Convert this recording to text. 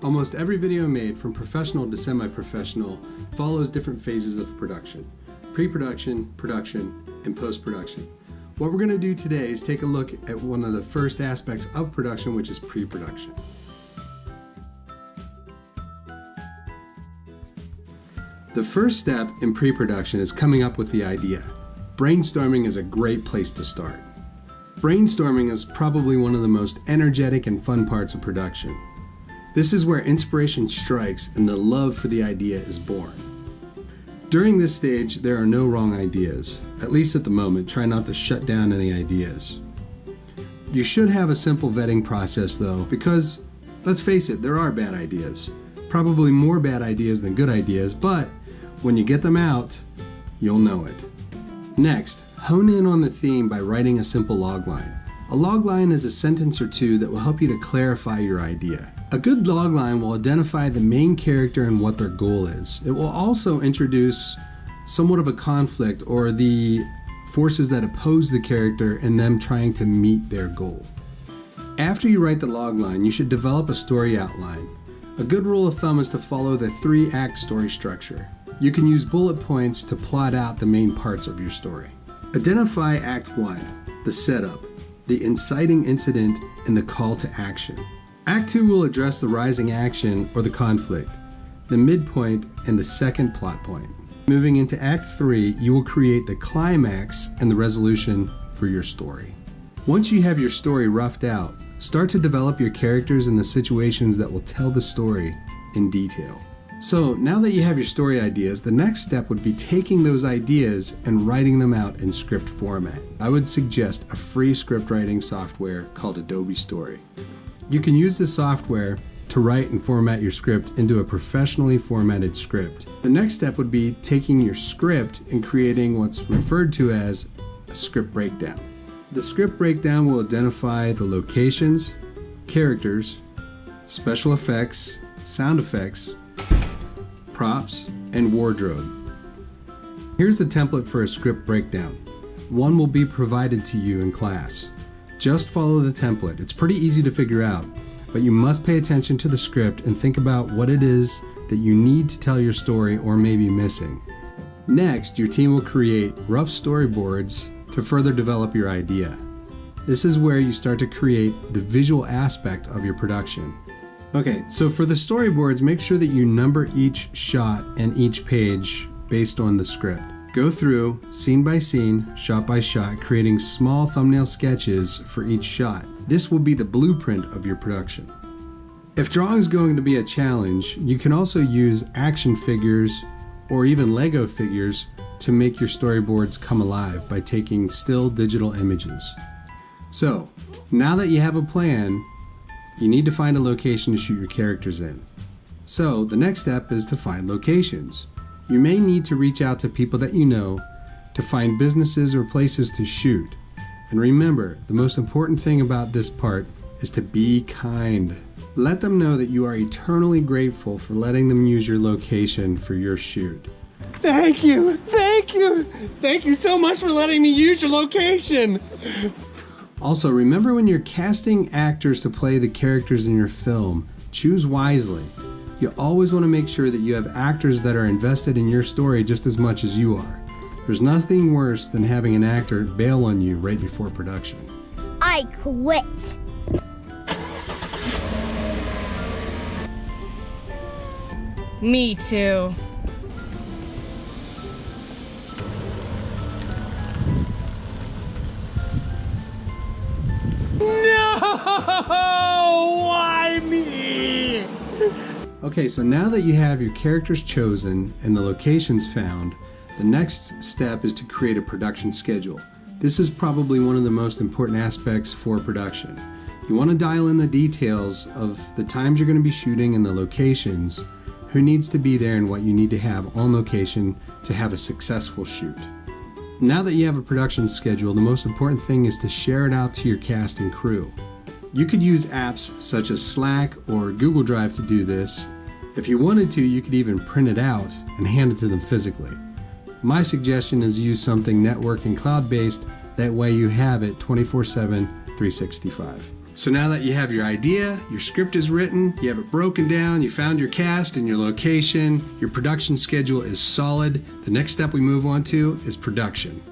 Almost every video made, from professional to semi-professional, follows different phases of production: pre-production, production, and post-production. What we're going to do today is take a look at one of the first aspects of production, which is pre-production. The first step in pre-production is coming up with the idea. Brainstorming is a great place to start. Brainstorming is probably one of the most energetic and fun parts of production. This is where inspiration strikes and the love for the idea is born. During this stage, there are no wrong ideas. At least at the moment, try not to shut down any ideas. You should have a simple vetting process though, because let's face it, there are bad ideas. Probably more bad ideas than good ideas, but when you get them out, you'll know it. Next, hone in on the theme by writing a simple logline. A logline is a sentence or two that will help you to clarify your idea. A good logline will identify the main character and what their goal is. It will also introduce somewhat of a conflict or the forces that oppose the character and them trying to meet their goal. After you write the logline, you should develop a story outline. A good rule of thumb is to follow the 3-act story structure. You can use bullet points to plot out the main parts of your story. Identify Act 1, the setup, the inciting incident, and the call to action. Act 2 will address the rising action or the conflict, the midpoint, and the second plot point. Moving into Act 3, you will create the climax and the resolution for your story. Once you have your story roughed out, start to develop your characters and the situations that will tell the story in detail. So now that you have your story ideas, the next step would be taking those ideas and writing them out in script format. I would suggest a free script writing software called Adobe Story. You can use this software to write and format your script into a professionally formatted script. The next step would be taking your script and creating what's referred to as a script breakdown. The script breakdown will identify the locations, characters, special effects, sound effects, props, and wardrobe. Here's the template for a script breakdown. One will be provided to you in class. Just follow the template. It's pretty easy to figure out, but you must pay attention to the script and think about what it is that you need to tell your story or may be missing. Next, your team will create rough storyboards to further develop your idea. This is where you start to create the visual aspect of your production. Okay, so for the storyboards, make sure that you number each shot and each page based on the script. Go through, scene by scene, shot by shot, creating small thumbnail sketches for each shot. This will be the blueprint of your production. If drawing is going to be a challenge, you can also use action figures or even Lego figures to make your storyboards come alive by taking still digital images. So, now that you have a plan, you need to find a location to shoot your characters in. So, the next step is to find locations. You may need to reach out to people that you know to find businesses or places to shoot. And remember, the most important thing about this part is to be kind. Let them know that you are eternally grateful for letting them use your location for your shoot. Thank you! Thank you! Thank you so much for letting me use your location! Also, remember when you're casting actors to play the characters in your film, choose wisely. You always want to make sure that you have actors that are invested in your story just as much as you are. There's nothing worse than having an actor bail on you right before production. I quit. Me too. No! Why me? Okay, so now that you have your characters chosen and the locations found, the next step is to create a production schedule. This is probably one of the most important aspects for production. You want to dial in the details of the times you're going to be shooting and the locations, who needs to be there and what you need to have on location to have a successful shoot. Now that you have a production schedule, the most important thing is to share it out to your cast and crew. You could use apps such as Slack or Google Drive to do this. If you wanted to, you could even print it out and hand it to them physically. My suggestion is use something network and cloud-based, that way you have it 24/7, 365. So now that you have your idea, your script is written, you have it broken down, you found your cast and your location, your production schedule is solid, the next step we move on to is production.